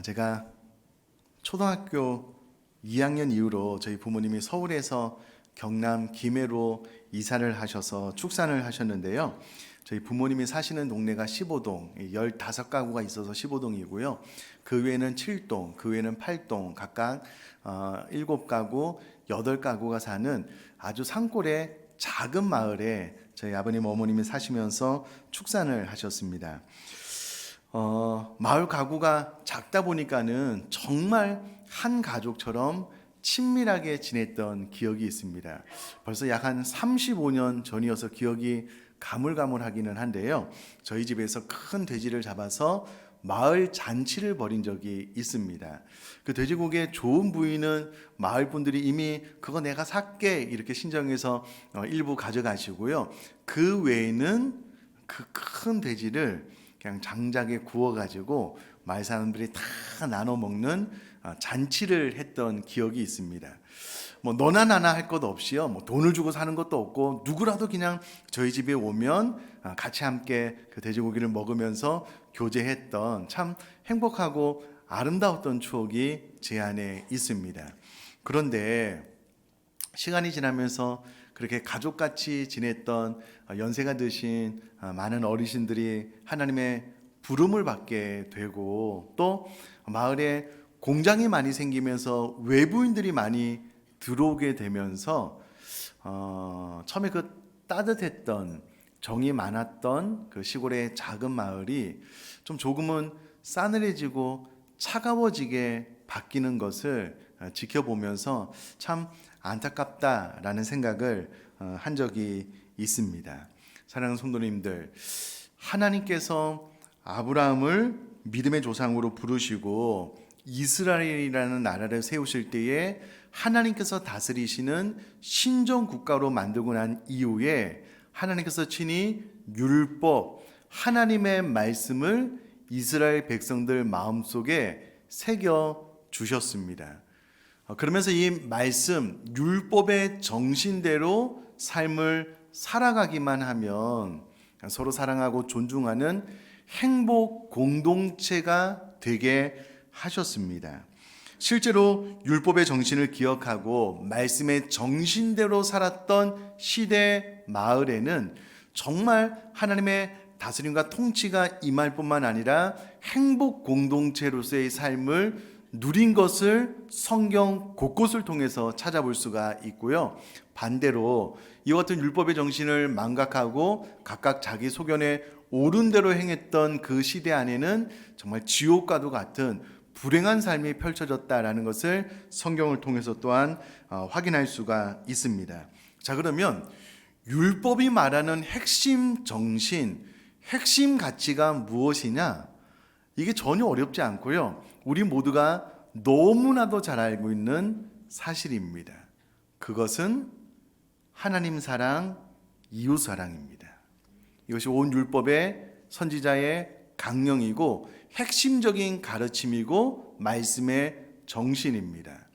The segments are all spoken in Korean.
제가 초등학교 2학년 이후로 저희 부모님이 서울에서 경남 김해로 이사를 하셔서 축산을 하셨는데요. 저희 부모님이 사시는 동네가 15동, 15가구가 있어서 15동이고요. 그 외에는 7동, 그 외에는 8동, 각각 7가구, 8가구가 사는 아주 산골의 작은 마을에 저희 아버님, 어머님이 사시면서 축산을 하셨습니다. 마을 가구가 작다 보니까는 정말 한 가족처럼 친밀하게 지냈던 기억이 있습니다. 벌써 약 한 35년 전이어서 기억이 가물가물하기는 한데요. 저희 집에서 큰 돼지를 잡아서 마을 잔치를 벌인 적이 있습니다. 그 돼지고기의 좋은 부위는 마을 분들이 이미 그거 내가 살게 이렇게 신청해서 일부 가져가시고요. 그 외에는 그 큰 돼지를 그냥 장작에 구워가지고 마을 사람들이 다 나눠 먹는 잔치를 했던 기억이 있습니다. 뭐 너나 나나 할 것 없이요. 뭐 돈을 주고 사는 것도 없고 누구라도 그냥 저희 집에 오면 같이 함께 그 돼지고기를 먹으면서 교제했던 참 행복하고 아름다웠던 추억이 제 안에 있습니다. 그런데 시간이 지나면서 그렇게 가족같이 지냈던 연세가 드신 많은 어르신들이 하나님의 부름을 받게 되고 또 마을에 공장이 많이 생기면서 외부인들이 많이 들어오게 되면서 처음에 그 따뜻했던 정이 많았던 그 시골의 작은 마을이 좀 조금은 싸늘해지고 차가워지게 바뀌는 것을 지켜보면서 참 안타깝다라는 생각을 한 적이 있습니다. 사랑하는 성도님들, 하나님께서 아브라함을 믿음의 조상으로 부르시고 이스라엘이라는 나라를 세우실 때에 하나님께서 다스리시는 신정 국가로 만들고 난 이후에 하나님께서 친히 율법, 하나님의 말씀을 이스라엘 백성들 마음속에 새겨 주셨습니다. 그러면서 이 말씀, 율법의 정신대로 삶을 살아가기만 하면 서로 사랑하고 존중하는 행복 공동체가 되게 하셨습니다. 실제로 율법의 정신을 기억하고 말씀의 정신대로 살았던 시대 마을에는 정말 하나님의 다스림과 통치가 임할 뿐만 아니라 행복 공동체로서의 삶을 누린 것을 성경 곳곳을 통해서 찾아볼 수가 있고요. 반대로 이와 같은 율법의 정신을 망각하고 각각 자기 소견에 옳은 대로 행했던 그 시대 안에는 정말 지옥과도 같은 불행한 삶이 펼쳐졌다라는 것을 성경을 통해서 또한 확인할 수가 있습니다. 자, 그러면 율법이 말하는 핵심 정신, 핵심 가치가 무엇이냐? 이게 전혀 어렵지 않고요. 우리 모두가 너무나도 잘 알고 있는 사실입니다. 그것은 하나님 사랑, 이웃 사랑입니다. 이것이 온 율법의 선지자의 강령이고 핵심적인 가르침이고 말씀의 정신입니다.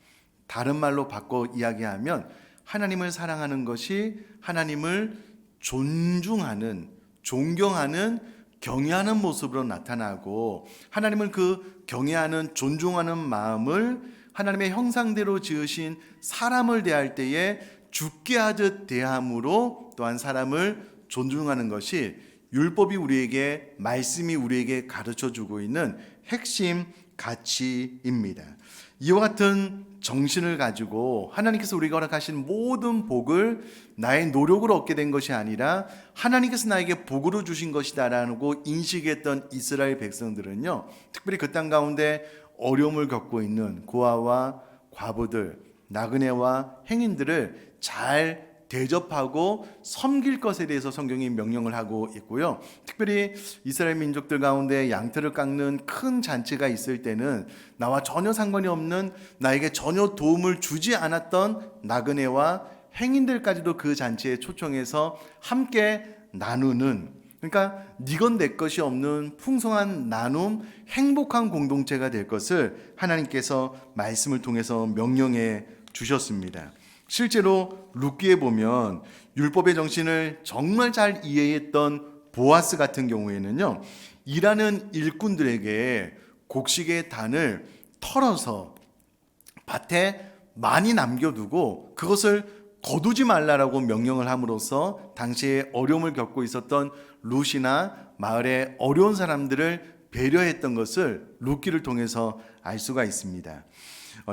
다른 말로 바꿔 이야기하면 하나님을 사랑하는 것이 하나님을 존중하는, 존경하는, 경외하는 모습으로 나타나고 하나님을 그 경외하는, 존중하는 마음을 하나님의 형상대로 지으신 사람을 대할 때에 죽게 하듯 대함으로 또한 사람을 존중하는 것이 율법이 우리에게, 말씀이 우리에게 가르쳐주고 있는 핵심 가치입니다. 이와 같은 정신을 가지고 하나님께서 우리가 허락하신 모든 복을 나의 노력으로 얻게 된 것이 아니라 하나님께서 나에게 복으로 주신 것이다라고 인식했던 이스라엘 백성들은요, 특별히 그 땅 가운데 어려움을 겪고 있는 고아와 과부들, 나그네와 행인들을 잘 대접하고 섬길 것에 대해서 성경이 명령을 하고 있고요. 특별히 이스라엘 민족들 가운데 양털을 깎는 큰 잔치가 있을 때는 나와 전혀 상관이 없는, 나에게 전혀 도움을 주지 않았던 나그네와 행인들까지도 그 잔치에 초청해서 함께 나누는, 그러니까 네건 내 것이 없는 풍성한 나눔, 행복한 공동체가 될 것을 하나님께서 말씀을 통해서 명령해 주셨습니다. 실제로 룻기에 보면 율법의 정신을 정말 잘 이해했던 보아스 같은 경우에는요, 일하는 일꾼들에게 곡식의 단을 털어서 밭에 많이 남겨두고 그것을 거두지 말라라고 명령을 함으로써 당시에 어려움을 겪고 있었던 룻이나 마을의 어려운 사람들을 배려했던 것을 룻기를 통해서 알 수가 있습니다.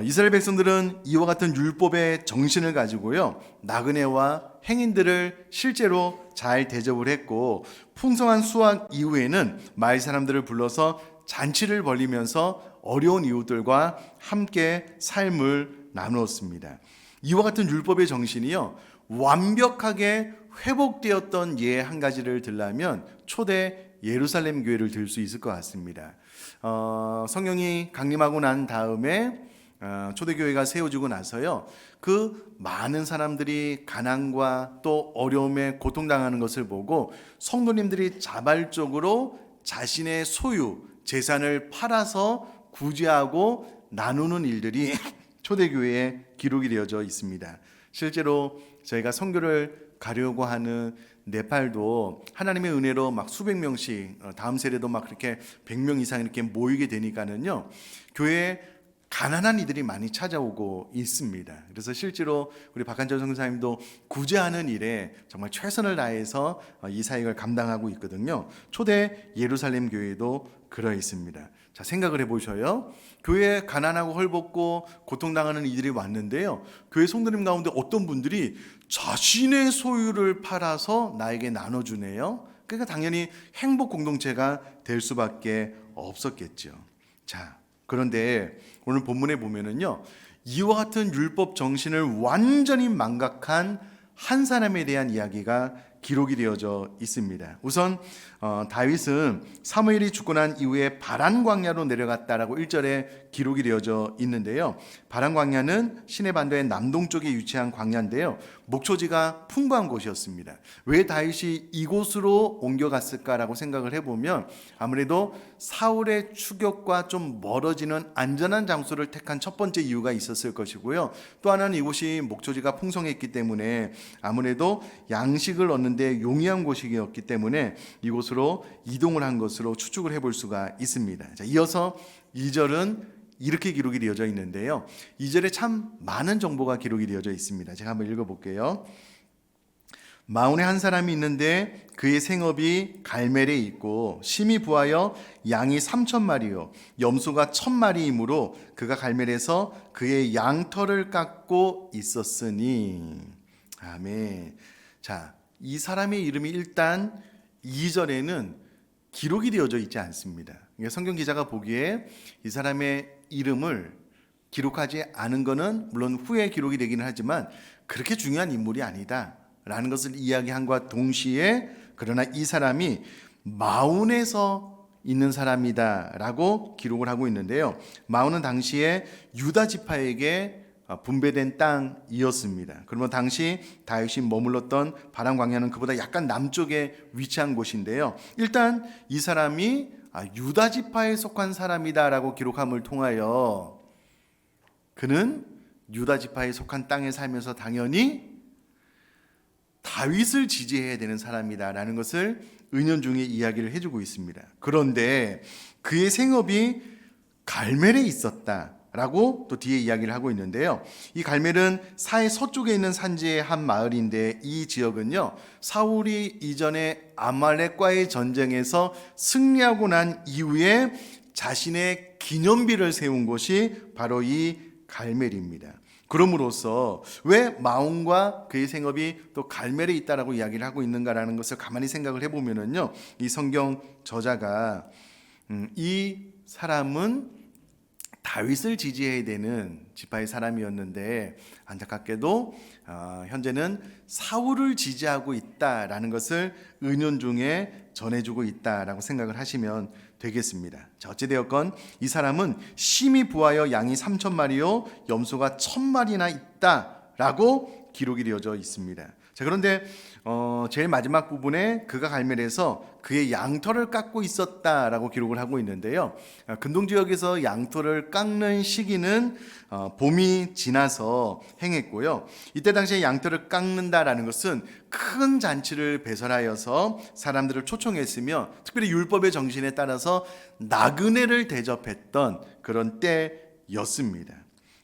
이스라엘 백성들은 이와 같은 율법의 정신을 가지고요, 나그네와 행인들을 실제로 잘 대접을 했고, 풍성한 수확 이후에는 마을 사람들을 불러서 잔치를 벌이면서 어려운 이웃들과 함께 삶을 나누었습니다. 이와 같은 율법의 정신이요, 완벽하게 회복되었던 예 한 가지를 들라면 초대 예루살렘 교회를 들 수 있을 것 같습니다. 성령이 강림하고 난 다음에 초대교회가 세워지고 나서요, 그 많은 사람들이 가난과 또 어려움에 고통당하는 것을 보고 성도님들이 자발적으로 자신의 소유, 재산을 팔아서 구제하고 나누는 일들이 초대교회에 기록이 되어져 있습니다. 실제로 저희가 선교를 가려고 하는 네팔도 하나님의 은혜로 막 수백 명씩, 다음 세례도 막 그렇게 100명 이상 이렇게 모이게 되니까는요, 교회에 가난한 이들이 많이 찾아오고 있습니다. 그래서 실제로 우리 박한철 선교사님도 구제하는 일에 정말 최선을 다해서 이 사역을 감당하고 있거든요. 초대 예루살렘 교회도 그러 있습니다. 자, 생각을 해보셔요. 교회에 가난하고 헐벗고 고통당하는 이들이 왔는데요, 교회 성도님 가운데 어떤 분들이 자신의 소유를 팔아서 나에게 나눠주네요. 그러니까 당연히 행복 공동체가 될 수밖에 없었겠죠. 자, 그런데 오늘 본문에 보면은요, 이와 같은 율법 정신을 완전히 망각한 한 사람에 대한 이야기가 기록이 되어져 있습니다. 우선 다윗은 사무엘이 죽고 난 이후에 바란 광야로 내려갔다라고 1절에 기록이 되어져 있는데요, 바란 광야는 시내 반도의 남동쪽에 위치한 광야인데요, 목초지가 풍부한 곳이었습니다. 왜 다윗이 이곳으로 옮겨갔을까라고 생각을 해보면 아무래도 사울의 추격과 좀 멀어지는 안전한 장소를 택한 첫 번째 이유가 있었을 것이고요, 또 하나는 이곳이 목초지가 풍성했기 때문에 아무래도 양식을 얻는데 용이한 곳이었기 때문에 이곳으로 이동을 한 것으로 추측을 해볼 수가 있습니다. 자, 이어서 2절은 이렇게 기록이 되어져 있는데요, 2절에 참 많은 정보가 기록이 되어져 있습니다. 제가 한번 읽어볼게요. 마온에 한 사람이 있는데 그의 생업이 갈멜에 있고 심히 부하여 양이 3,000마리요 염소가 1,000마리이므로 그가 갈멜에서 그의 양털을 깎고 있었으니. 아멘. 자, 이 사람의 이름이 일단 2절에는 기록이 되어져 있지 않습니다. 성경 기자가 보기에 이 사람의 이름을 기록하지 않은 것은 물론 후에 기록이 되기는 하지만 그렇게 중요한 인물이 아니다 라는 것을 이야기함과 동시에, 그러나 이 사람이 마온에서 있는 사람이다 라고 기록을 하고 있는데요, 마온은 당시에 유다 지파에게 분배된 땅이었습니다. 그러면 당시 다윗이 머물렀던 바람 광야는 그보다 약간 남쪽에 위치한 곳인데요, 일단 이 사람이 유다 지파에 속한 사람이다라고 기록함을 통하여 그는 유다 지파에 속한 땅에 살면서 당연히 다윗을 지지해야 되는 사람이다라는 것을 은연중에 이야기를 해주고 있습니다. 그런데 그의 생업이 갈멜에 있었다 라고 또 뒤에 이야기를 하고 있는데요, 이 갈멜은 사해 서쪽에 있는 산지의 한 마을인데 이 지역은요, 사울이 이전에 아말렉과의 전쟁에서 승리하고 난 이후에 자신의 기념비를 세운 곳이 바로 이 갈멜입니다. 그럼으로써 왜 마온과 그의 생업이 또 갈멜에 있다라고 이야기를 하고 있는가라는 것을 가만히 생각을 해보면은요, 이 성경 저자가 이 사람은 다윗을 지지해야 되는 지파의 사람이었는데 안타깝게도 현재는 사울을 지지하고 있다라는 것을 은연중에 전해주고 있다라고 생각을 하시면 되겠습니다. 자, 어찌되었건 이 사람은 심히 부하여 양이 3,000마리요 염소가 1,000마리나 있다라고 기록이 되어져 있습니다. 자, 그런데 제일 마지막 부분에 그가 갈멜에서 그의 양털을 깎고 있었다라고 기록을 하고 있는데요. 근동 지역에서 양털을 깎는 시기는 봄이 지나서 행했고요. 이때 당시에 양털을 깎는다라는 것은 큰 잔치를 배설하여서 사람들을 초청했으며 특별히 율법의 정신에 따라서 나그네를 대접했던 그런 때였습니다.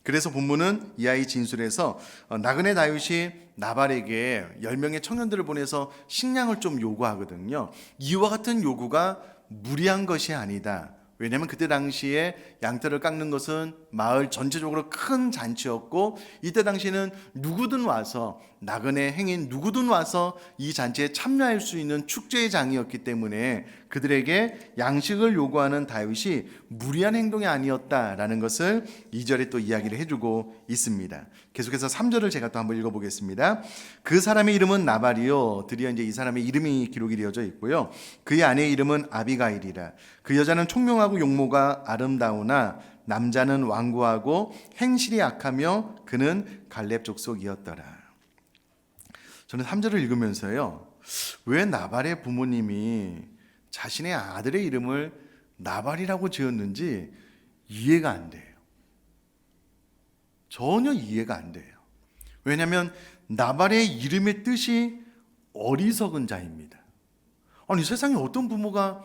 그래서 본문은 이하의 진술에서 나그네 다윗이 나발에게 10명의 청년들을 보내서 식량을 좀 요구하거든요. 이와 같은 요구가 무리한 것이 아니다. 왜냐하면 그때 당시에 양털을 깎는 것은 마을 전체적으로 큰 잔치였고 이때 당시에는 누구든 와서 나그네 행인 누구든 와서 이 잔치에 참여할 수 있는 축제의 장이었기 때문에 그들에게 양식을 요구하는 다윗이 무리한 행동이 아니었다라는 것을 2절에 또 이야기를 해주고 있습니다. 계속해서 3절을 제가 또 한번 읽어보겠습니다. 그 사람의 이름은 나발이요, 드디어 이제 이 사람의 이름이 기록이 되어져 있고요. 그의 아내의 이름은 아비가일이라. 그 여자는 총명하고 용모가 아름다우나 남자는 완고하고 행실이 악하며 그는 갈렙 족속이었더라. 저는 3절을 읽으면서요, 왜 나발의 부모님이 자신의 아들의 이름을 나발이라고 지었는지 이해가 안 돼요. 전혀 이해가 안 돼요. 왜냐하면 나발의 이름의 뜻이 어리석은 자입니다. 아니, 세상에 어떤 부모가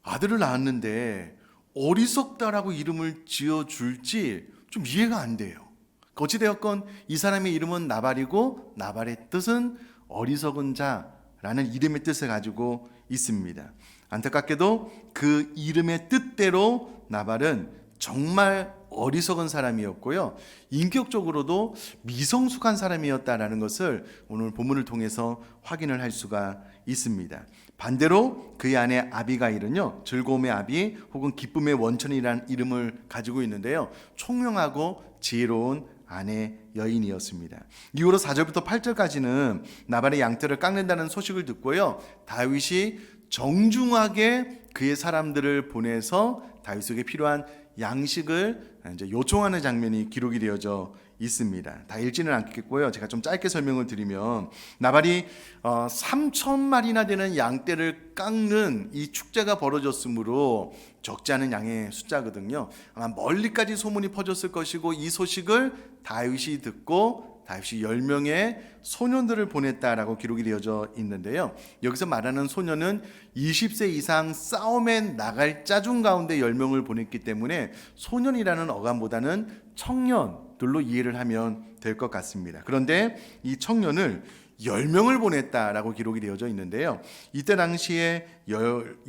아들을 낳았는데 어리석다라고 이름을 지어줄지 좀 이해가 안 돼요. 어찌되었건 이 사람의 이름은 나발이고 나발의 뜻은 어리석은 자라는 이름의 뜻을 가지고 있습니다. 안타깝게도 그 이름의 뜻대로 나발은 정말 어리석은 사람이었고요. 인격적으로도 미성숙한 사람이었다라는 것을 오늘 본문을 통해서 확인을 할 수가 있습니다. 반대로 그의 아내 아비가일은요, 즐거움의 아비 혹은 기쁨의 원천이라는 이름을 가지고 있는데요, 총명하고 지혜로운 아내 여인이었습니다. 이후로 4절부터 8절까지는 나발의 양털을 깎는다는 소식을 듣고요, 다윗이 정중하게 그의 사람들을 보내서 다윗에게 필요한 양식을 이제 요청하는 장면이 기록이 되어져 있습니다. 다 읽지는 않겠고요. 제가 좀 짧게 설명을 드리면 나발이 3,000마리나 되는 양떼를 깎는 이 축제가 벌어졌으므로 적지 않은 양의 숫자거든요. 아마 멀리까지 소문이 퍼졌을 것이고 이 소식을 다윗이 듣고 다윗이 10명의 소년들을 보냈다라고 기록이 되어져 있는데요. 여기서 말하는 소년은 20세 이상 싸움에 나갈 짜중 가운데 10명을 보냈기 때문에 소년이라는 어감보다는 청년들로 이해를 하면 될 것 같습니다. 그런데 이 청년을 10명을 보냈다라고 기록이 되어져 있는데요. 이때 당시에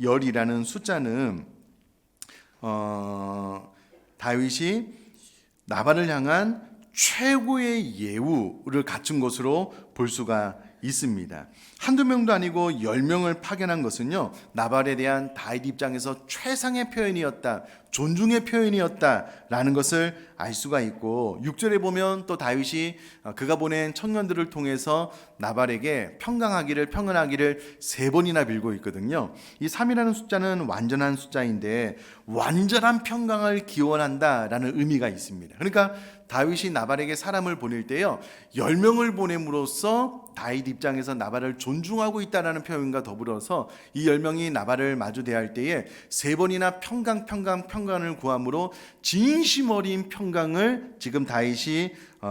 열이라는 숫자는 다윗이 나발을 향한 최고의 예우를 갖춘 것으로 볼 수가 있습니다. 한두 명도 아니고 10명을 파견한 것은요, 나발에 대한 다윗 입장에서 최상의 표현이었다, 존중의 표현이었다라는 것을 알 수가 있고, 6절에 보면 또 다윗이 그가 보낸 청년들을 통해서 나발에게 평강하기를 3번이나 빌고 있거든요. 이 3이라는 숫자는 완전한 숫자인데 완전한 평강을 기원한다라는 의미가 있습니다. 그러니까 다윗이 나발에게 사람을 보낼 때요, 10명을 보냄으로써 다윗 입장에서 나발을 존중하고 있다라는 표현과 더불어서 이 10명이 나발을 마주 대할 때에 3번이나 평강을 구함으로 진심 어린 평강을 지금 다윗이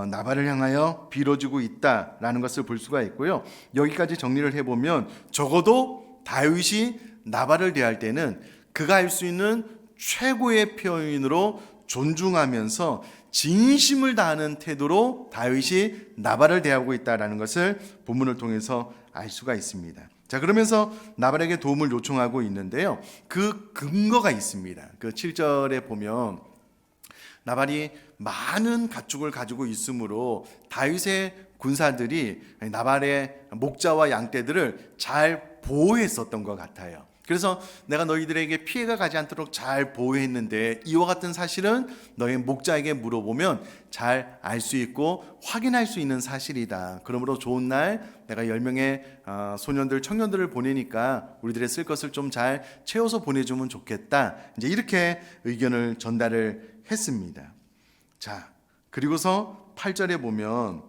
나발을 향하여 빌어주고 있다라는 것을 볼 수가 있고요. 여기까지 정리를 해보면 적어도 다윗이 나발을 대할 때는 그가 할 수 있는 최고의 표현으로 존중하면서 진심을 다하는 태도로 다윗이 나발을 대하고 있다는 것을 본문을 통해서 알 수가 있습니다. 자, 그러면서 나발에게 도움을 요청하고 있는데요, 그 근거가 있습니다. 그 7절에 보면 나발이 많은 가축을 가지고 있으므로 다윗의 군사들이 나발의 목자와 양떼들을 잘 보호했었던 것 같아요. 그래서 내가 너희들에게 피해가 가지 않도록 잘 보호했는데 이와 같은 사실은 너희 목자에게 물어보면 잘 알 수 있고 확인할 수 있는 사실이다. 그러므로 좋은 날 내가 10명의 소년들, 청년들을 보내니까 우리들의 쓸 것을 좀 잘 채워서 보내주면 좋겠다. 이제 이렇게 의견을 전달을 했습니다. 자, 그리고서 8절에 보면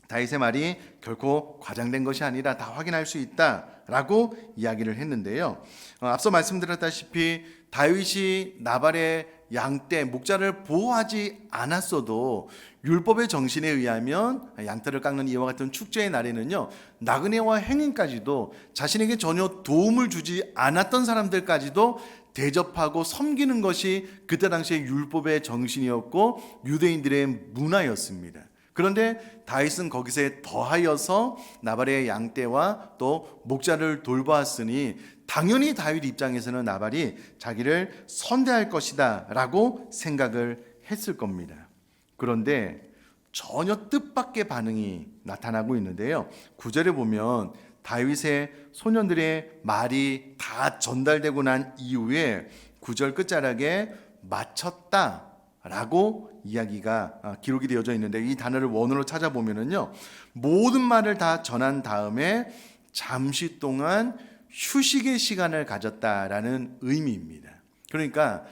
다윗의 말이 결코 과장된 것이 아니라 다 확인할 수 있다라고 이야기를 했는데요. 앞서 말씀드렸다시피 다윗이 나발의 양떼 목자를 보호하지 않았어도 율법의 정신에 의하면 양떼를 깎는 이와 같은 축제의 날에는요, 나그네와 행인까지도 자신에게 전혀 도움을 주지 않았던 사람들까지도 대접하고 섬기는 것이 그때 당시의 율법의 정신이었고 유대인들의 문화였습니다. 그런데 다윗은 거기서 더하여서 나발의 양떼와 또 목자를 돌보았으니 당연히 다윗 입장에서는 나발이 자기를 선대할 것이다 라고 생각을 했을 겁니다. 그런데 전혀 뜻밖의 반응이 나타나고 있는데요. 9절에 보면 다윗의 소년들의 말이 다 전달되고 난 이후에 9절 끝자락에 마쳤다 라고 이야기가 기록이 되어져 있는데, 이 단어를 원어로 찾아보면은요, 모든 말을 다 전한 다음에 잠시 동안 휴식의 시간을 가졌다라는 의미입니다. 그러니까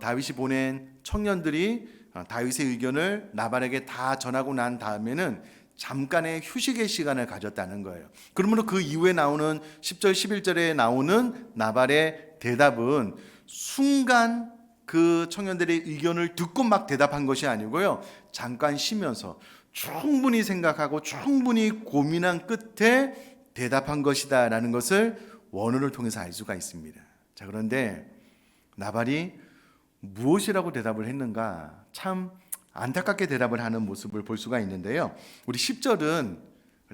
다윗이 보낸 청년들이 다윗의 의견을 나발에게 다 전하고 난 다음에는 잠깐의 휴식의 시간을 가졌다는 거예요. 그러므로 그 이후에 나오는 10절 11절에 나오는 나발의 대답은 순간 그 청년들의 의견을 듣고 막 대답한 것이 아니고요, 잠깐 쉬면서 충분히 생각하고 충분히 고민한 끝에 대답한 것이다 라는 것을 원어를 통해서 알 수가 있습니다. 자, 그런데 나발이 무엇이라고 대답을 했는가, 참 안타깝게 대답을 하는 모습을 볼 수가 있는데요. 우리 10절은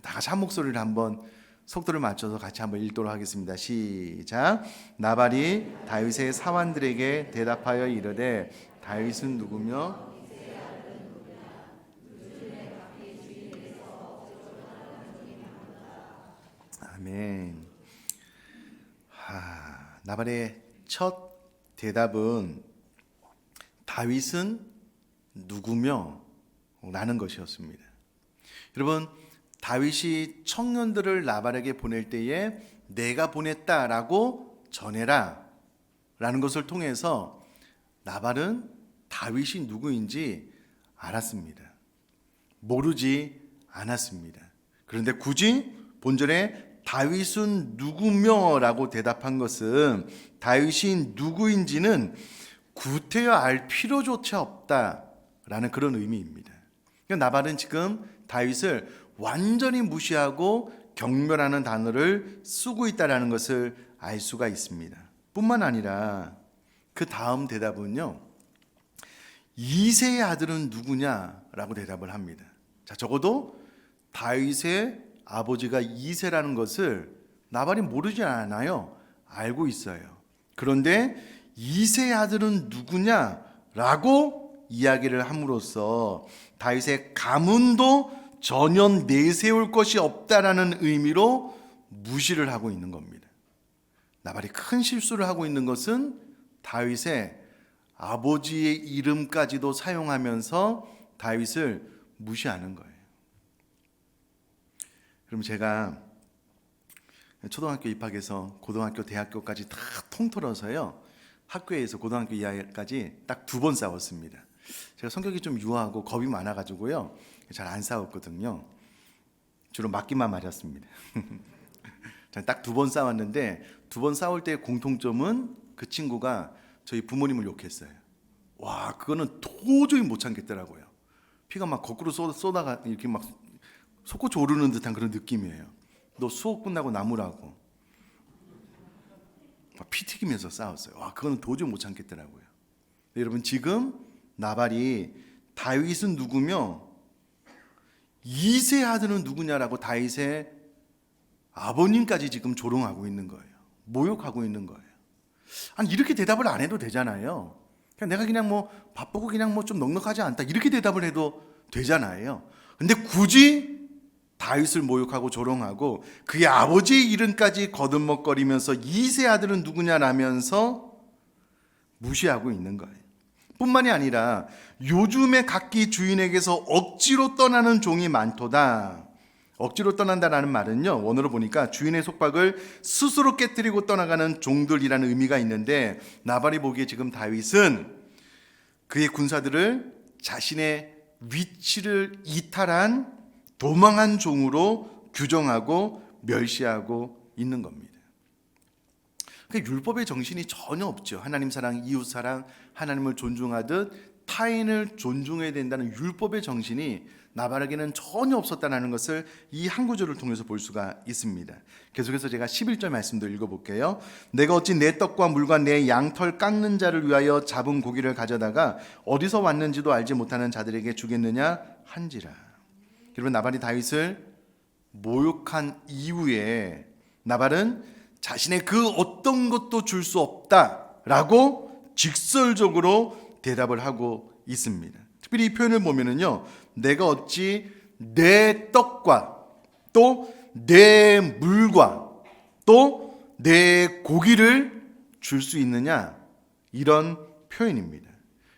다 같이 한 목소리를 한번 속도를 맞춰서 같이 한번 읽도록 하겠습니다. 시작. 나발이 다윗의 사환들에게 대답하여 이르되 다윗은 누구며 아멘. 나발의 첫 대답은 다윗은 누구며 라는 것이었습니다. 여러분, 다윗이 청년들을 나발에게 보낼 때에 내가 보냈다라고 전해라 라는 것을 통해서 나발은 다윗이 누구인지 알았습니다. 모르지 않았습니다. 그런데 굳이 본절에 다윗은 누구며 라고 대답한 것은 다윗이 누구인지는 구태여 알 필요조차 없다라는 그런 의미입니다. 그러니까 나발은 지금 다윗을 완전히 무시하고 경멸하는 단어를 쓰고 있다는 것을 알 수가 있습니다. 뿐만 아니라 그 다음 대답은요, 이새의 아들은 누구냐라고 대답을 합니다. 자, 적어도 다윗의 아버지가 이새라는 것을 나발이 모르지 않아요. 알고 있어요. 그런데 이새의 아들은 누구냐라고 이야기를 함으로써 다윗의 가문도 전혀 내세울 것이 없다라는 의미로 무시를 하고 있는 겁니다. 나발이 큰 실수를 하고 있는 것은 다윗의 아버지의 이름까지도 사용하면서 다윗을 무시하는 거예요. 그럼 제가 초등학교 입학해서 고등학교, 대학교까지 다 통틀어서요, 학교에서 고등학교 이하까지 딱 2번 싸웠습니다. 제가 성격이 좀 유하고 겁이 많아가지고요, 잘 안 싸웠거든요. 주로 맞기만 맞았습니다. 딱 2번 싸웠는데 2번 싸울 때의 공통점은 그 친구가 저희 부모님을 욕했어요. 와, 그거는 도저히 못 참겠더라고요. 피가 막 거꾸로 쏟아가 이렇게 막 솟구쳐 오르는 듯한 그런 느낌이에요. 너 수업 끝나고 나무라고. 막 피 튀기면서 싸웠어요. 와, 그거는 도저히 못 참겠더라고요. 여러분, 지금 나발이 다윗은 누구며 이새 아들은 누구냐라고 다윗의 아버님까지 지금 조롱하고 있는 거예요. 모욕하고 있는 거예요. 아니, 이렇게 대답을 안 해도 되잖아요. 그냥 내가 그냥 뭐 바쁘고 그냥 뭐 좀 넉넉하지 않다 이렇게 대답을 해도 되잖아요. 근데 굳이 다윗을 모욕하고 조롱하고 그의 아버지의 이름까지 거듭먹거리면서 이새 아들은 누구냐라면서 무시하고 있는 거예요. 뿐만이 아니라 요즘에 각기 주인에게서 억지로 떠나는 종이 많도다. 억지로 떠난다라는 말은요, 원어로 보니까 주인의 속박을 스스로 깨뜨리고 떠나가는 종들이라는 의미가 있는데, 나발이 보기에 지금 다윗은 그의 군사들을 자신의 위치를 이탈한 도망한 종으로 규정하고 멸시하고 있는 겁니다. 그 율법의 정신이 전혀 없죠. 하나님 사랑, 이웃 사랑, 하나님을 존중하듯 타인을 존중해야 된다는 율법의 정신이 나발에게는 전혀 없었다는 것을 이 한 구절을 통해서 볼 수가 있습니다. 계속해서 제가 11절 말씀도 읽어볼게요. 내가 어찌 내 떡과 물과 내 양털 깎는 자를 위하여 잡은 고기를 가져다가 어디서 왔는지도 알지 못하는 자들에게 주겠느냐 한지라. 여러분, 나발이 다윗을 모욕한 이후에 나발은 자신의 그 어떤 것도 줄 수 없다라고 직설적으로 대답을 하고 있습니다. 특별히 이 표현을 보면은요, 내가 어찌 내 떡과 또 내 물과 또 내 고기를 줄 수 있느냐, 이런 표현입니다.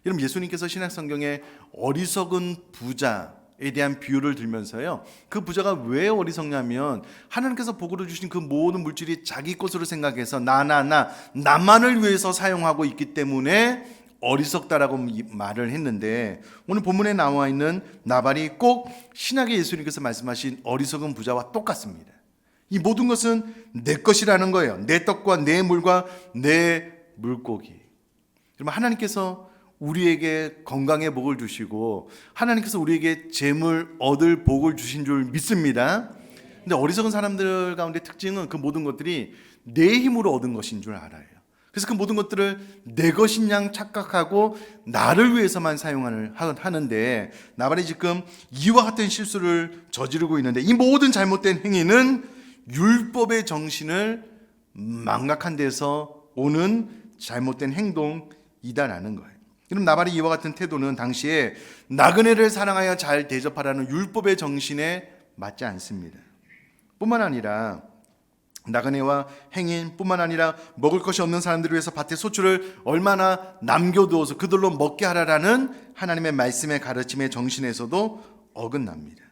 여러분, 예수님께서 신약성경에 어리석은 부자에 대한 비유를 들면서요, 그 부자가 왜 어리석냐면 하나님께서 복으로 주신 그 모든 물질이 자기 것으로 생각해서 나만을 위해서 사용하고 있기 때문에 어리석다라고 말을 했는데, 오늘 본문에 나와 있는 나발이 꼭 신약의 예수님께서 말씀하신 어리석은 부자와 똑같습니다. 이 모든 것은 내 것이라는 거예요. 내 떡과 내 물과 내 물고기. 여러분, 하나님께서 우리에게 건강의 복을 주시고 하나님께서 우리에게 재물 얻을 복을 주신 줄 믿습니다. 근데 어리석은 사람들 가운데 특징은 그 모든 것들이 내 힘으로 얻은 것인 줄 알아요. 그래서 그 모든 것들을 내 것인 양 착각하고 나를 위해서만 하는데, 나발이 지금 이와 같은 실수를 저지르고 있는데, 이 모든 잘못된 행위는 율법의 정신을 망각한 데서 오는 잘못된 행동이다라는 거예요. 그럼 나발이 이와 같은 태도는 당시에 나그네를 사랑하여 잘 대접하라는 율법의 정신에 맞지 않습니다. 뿐만 아니라 나그네와 행인 뿐만 아니라 먹을 것이 없는 사람들을 위해서 밭에 소출을 얼마나 남겨두어서 그들로 먹게 하라라는 하나님의 말씀의 가르침의 정신에서도 어긋납니다.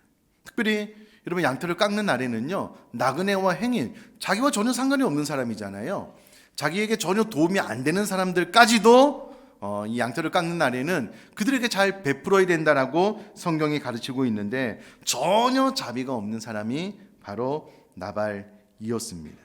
특별히 여러분, 양털을 깎는 날에는요, 나그네와 행인, 자기와 전혀 상관이 없는 사람이잖아요. 자기에게 전혀 도움이 안 되는 사람들까지도 이 양털을 깎는 날에는 그들에게 잘 베풀어야 된다라고 성경이 가르치고 있는데, 전혀 자비가 없는 사람이 바로 나발이었습니다.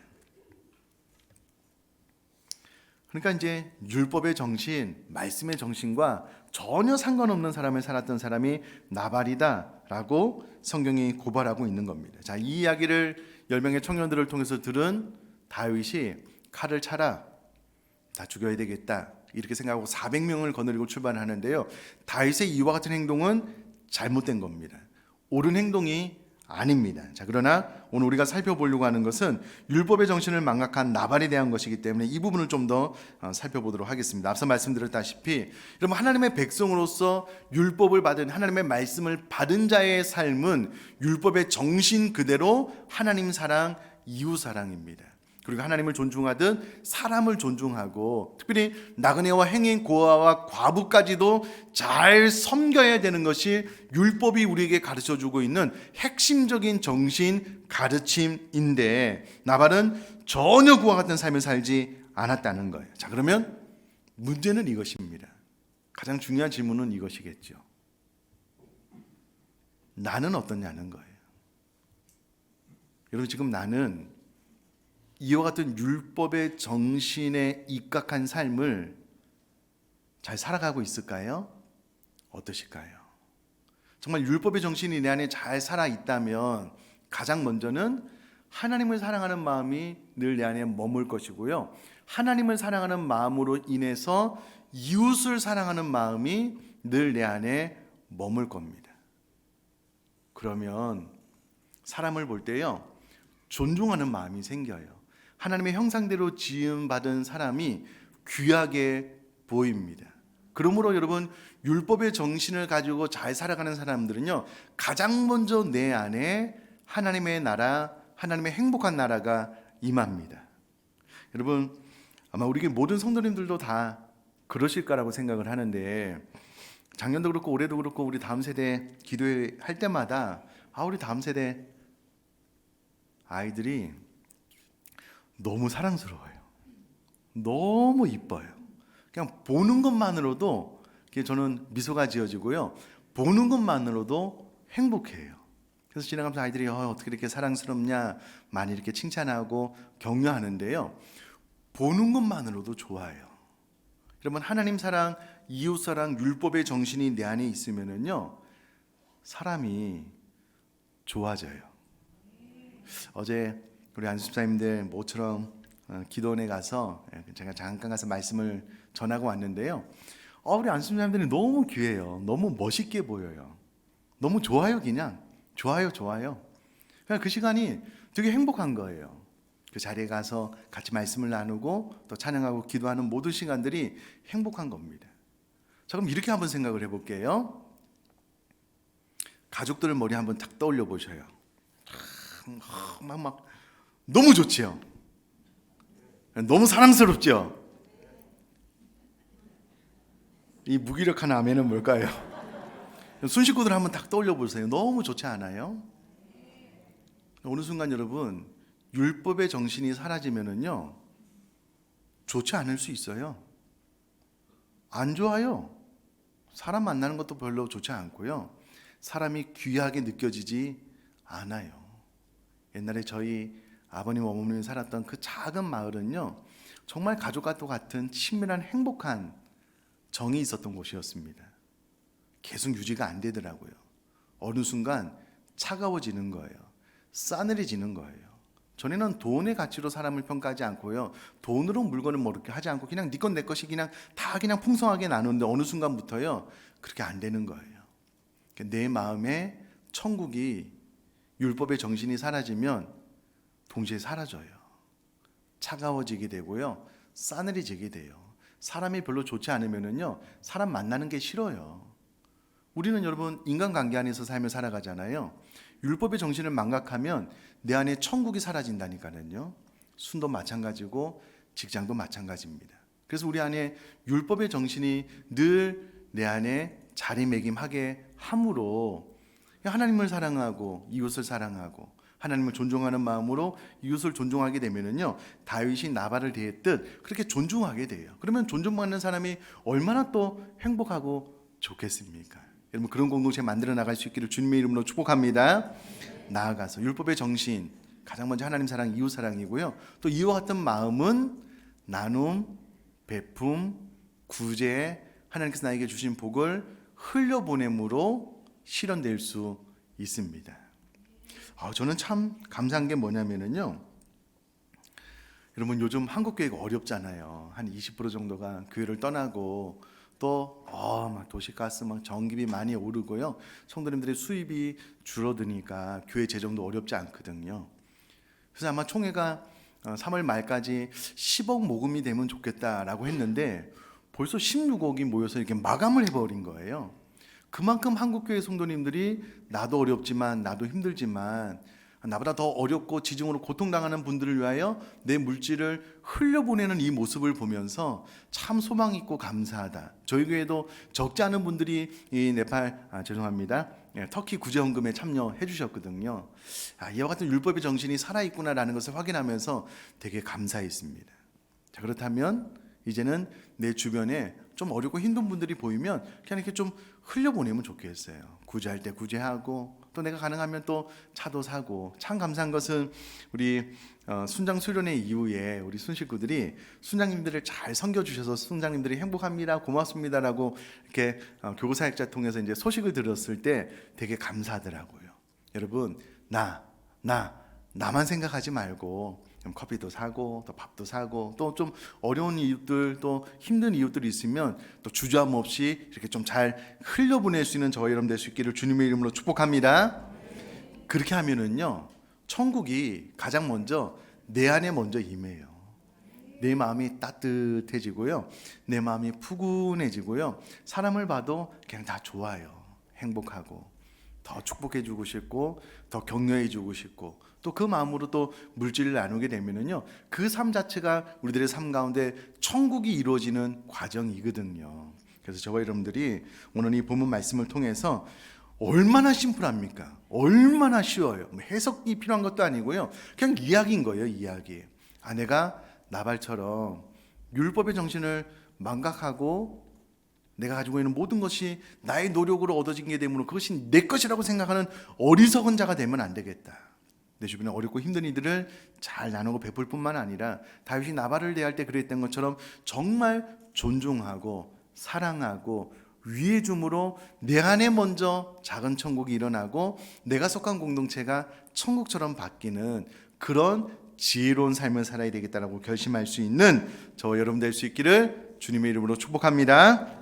그러니까 이제 율법의 정신, 말씀의 정신과 전혀 상관없는 삶을 살았던 사람이 나발이다라고 성경이 고발하고 있는 겁니다. 자, 이 이야기를 10명의 청년들을 통해서 들은 다윗이 칼을 차라, 다 죽여야 되겠다, 이렇게 생각하고 400명을 거느리고 출발하는데요, 다윗의 이와 같은 행동은 잘못된 겁니다. 옳은 행동이 아닙니다. 자, 그러나 오늘 우리가 살펴보려고 하는 것은 율법의 정신을 망각한 나발에 대한 것이기 때문에 이 부분을 좀 더 살펴보도록 하겠습니다. 앞서 말씀드렸다시피 여러분, 하나님의 백성으로서 율법을 받은, 하나님의 말씀을 받은 자의 삶은 율법의 정신 그대로 하나님 사랑, 이웃 사랑입니다. 그리고 하나님을 존중하듯 사람을 존중하고, 특별히 나그네와 행인, 고아와 과부까지도 잘 섬겨야 되는 것이 율법이 우리에게 가르쳐주고 있는 핵심적인 정신 가르침인데, 나발은 전혀 그와 같은 삶을 살지 않았다는 거예요. 자, 그러면 문제는 이것입니다. 가장 중요한 질문은 이것이겠죠. 나는 어떠냐는 거예요. 여러분, 지금 나는 이와 같은 율법의 정신에 입각한 삶을 잘 살아가고 있을까요? 어떠실까요? 정말 율법의 정신이 내 안에 잘 살아있다면 가장 먼저는 하나님을 사랑하는 마음이 늘 내 안에 머물 것이고요, 하나님을 사랑하는 마음으로 인해서 이웃을 사랑하는 마음이 늘 내 안에 머물 겁니다. 그러면 사람을 볼 때요, 존중하는 마음이 생겨요. 하나님의 형상대로 지음받은 사람이 귀하게 보입니다. 그러므로 여러분, 율법의 정신을 가지고 잘 살아가는 사람들은요, 가장 먼저 내 안에 하나님의 나라, 하나님의 행복한 나라가 임합니다. 여러분, 아마 우리 모든 성도님들도 다 그러실 거라고 생각을 하는데, 작년도 그렇고 올해도 그렇고 우리 다음 세대 기도할 때마다 우리 다음 세대 아이들이 너무 사랑스러워요. 너무 이뻐요. 그냥 보는 것만으로도 저는 미소가 지어지고요, 보는 것만으로도 행복해요. 그래서 지나가면서 아이들이 어떻게 이렇게 사랑스럽냐 많이 이렇게 칭찬하고 격려하는데요. 보는 것만으로도 좋아요. 여러분, 하나님 사랑, 이웃 사랑, 율법의 정신이 내 안에 있으면은요, 사람이 좋아져요. 어제 우리 안수집사님들 모처럼 기도원에 가서 제가 잠깐 가서 말씀을 전하고 왔는데요. 우리 안수집사님들이 너무 귀해요. 너무 멋있게 보여요. 너무 좋아요. 그냥 좋아요. 그냥 그 시간이 되게 행복한 거예요. 그 자리에 가서 같이 말씀을 나누고 또 찬양하고 기도하는 모든 시간들이 행복한 겁니다. 자, 그럼 이렇게 한번 생각을 해볼게요. 가족들 머리 한번 탁 떠올려 보셔요. 막 너무 좋지요. 너무 사랑스럽죠. 이 무기력한 아멘은 뭘까요? 순식구들 한번 탁 떠올려 보세요. 너무 좋지 않아요? 어느 순간 여러분, 율법의 정신이 사라지면은요, 좋지 않을 수 있어요. 안 좋아요. 사람 만나는 것도 별로 좋지 않고요. 사람이 귀하게 느껴지지 않아요. 옛날에 저희 아버님 어머님이 살았던 그 작은 마을은요, 정말 가족과 같은 친밀한 행복한 정이 있었던 곳이었습니다. 계속 유지가 안 되더라고요. 어느 순간 차가워지는 거예요. 싸늘해지는 거예요. 전에는 돈의 가치로 사람을 평가하지 않고요, 돈으로 물건을 뭐 이렇게 하지 않고 그냥 네 것 내 것이 그냥 다 그냥 풍성하게 나누는데 어느 순간부터요, 그렇게 안 되는 거예요. 내 마음에 천국이 율법의 정신이 사라지면 동시에 사라져요. 차가워지게 되고요, 싸늘해지게 돼요. 사람이 별로 좋지 않으면은요, 사람 만나는 게 싫어요. 우리는 여러분 인간관계 안에서 삶을 살아가잖아요. 율법의 정신을 망각하면 내 안에 천국이 사라진다니까요. 순도 마찬가지고 직장도 마찬가지입니다. 그래서 우리 안에 율법의 정신이 늘 내 안에 자리매김하게 함으로 하나님을 사랑하고 이웃을 사랑하고 하나님을 존중하는 마음으로 이웃을 존중하게 되면은요, 다윗이 나발을 대했듯 그렇게 존중하게 돼요. 그러면 존중받는 사람이 얼마나 또 행복하고 좋겠습니까? 여러분, 그런 공동체 만들어 나갈 수 있기를 주님의 이름으로 축복합니다. 나아가서 율법의 정신, 가장 먼저 하나님 사랑, 이웃 사랑이고요. 또 이와 같은 마음은 나눔, 베품, 구제, 하나님께서 나에게 주신 복을 흘려보냄으로 실현될 수 있습니다. 저는 참 감사한 게 뭐냐면요, 여러분 요즘 한국교회가 어렵잖아요. 한 20% 정도가 교회를 떠나고 또 막 도시가스 막 전기비 많이 오르고요, 성도님들의 수입이 줄어드니까 교회 재정도 어렵지 않거든요. 그래서 아마 총회가 3월 말까지 10억 모금이 되면 좋겠다라고 했는데 벌써 16억이 모여서 이렇게 마감을 해버린 거예요. 그만큼 한국교회 성도님들이 나도 어렵지만 나도 힘들지만 나보다 더 어렵고 지중으로 고통당하는 분들을 위하여 내 물질을 흘려보내는 이 모습을 보면서 참 소망 있고 감사하다. 저희 교회도 적지 않은 분들이 이 터키 구제헌금에 참여해 주셨거든요. 이와 같은 율법의 정신이 살아있구나라는 것을 확인하면서 되게 감사했습니다. 자, 그렇다면 이제는 내 주변에 좀 어렵고 힘든 분들이 보이면 그냥 이렇게 좀 흘려보내면 좋겠어요. 구제할 때 구제하고 또 내가 가능하면 또 차도 사고. 참 감사한 것은 우리 순장 수련회 이후에 우리 순식구들이 순장님들을 잘 섬겨주셔서 순장님들이 행복합니다, 고맙습니다라고 이렇게 교구사역자 통해서 이제 소식을 들었을 때 되게 감사하더라고요. 여러분, 나만 생각하지 말고 커피도 사고 또 밥도 사고 또 좀 어려운 이웃들 또 힘든 이웃들이 있으면 또 주저함 없이 이렇게 좀 잘 흘려보낼 수 있는 저희 여러분 될 수 있기를 주님의 이름으로 축복합니다. 그렇게 하면은요, 천국이 가장 먼저 내 안에 먼저 임해요. 내 마음이 따뜻해지고요, 내 마음이 푸근해지고요, 사람을 봐도 그냥 다 좋아요. 행복하고 더 축복해 주고 싶고 더 격려해 주고 싶고 또 그 마음으로 또 물질을 나누게 되면은요, 그 삶 자체가 우리들의 삶 가운데 천국이 이루어지는 과정이거든요. 그래서 저와 여러분들이 오늘 이 본문 말씀을 통해서 얼마나 심플합니까? 얼마나 쉬워요. 해석이 필요한 것도 아니고요, 그냥 이야기인 거예요. 이야기. 아내가 나발처럼 율법의 정신을 망각하고 내가 가지고 있는 모든 것이 나의 노력으로 얻어진 게 되므로 그것이 내 것이라고 생각하는 어리석은 자가 되면 안 되겠다. 내 주변에 어렵고 힘든 이들을 잘 나누고 베풀 뿐만 아니라 다윗이 나발을 대할 때 그랬던 것처럼 정말 존중하고 사랑하고 위해 줌으로 내 안에 먼저 작은 천국이 일어나고 내가 속한 공동체가 천국처럼 바뀌는 그런 지혜로운 삶을 살아야 되겠다라고 결심할 수 있는 저와 여러분 될 수 있기를 주님의 이름으로 축복합니다.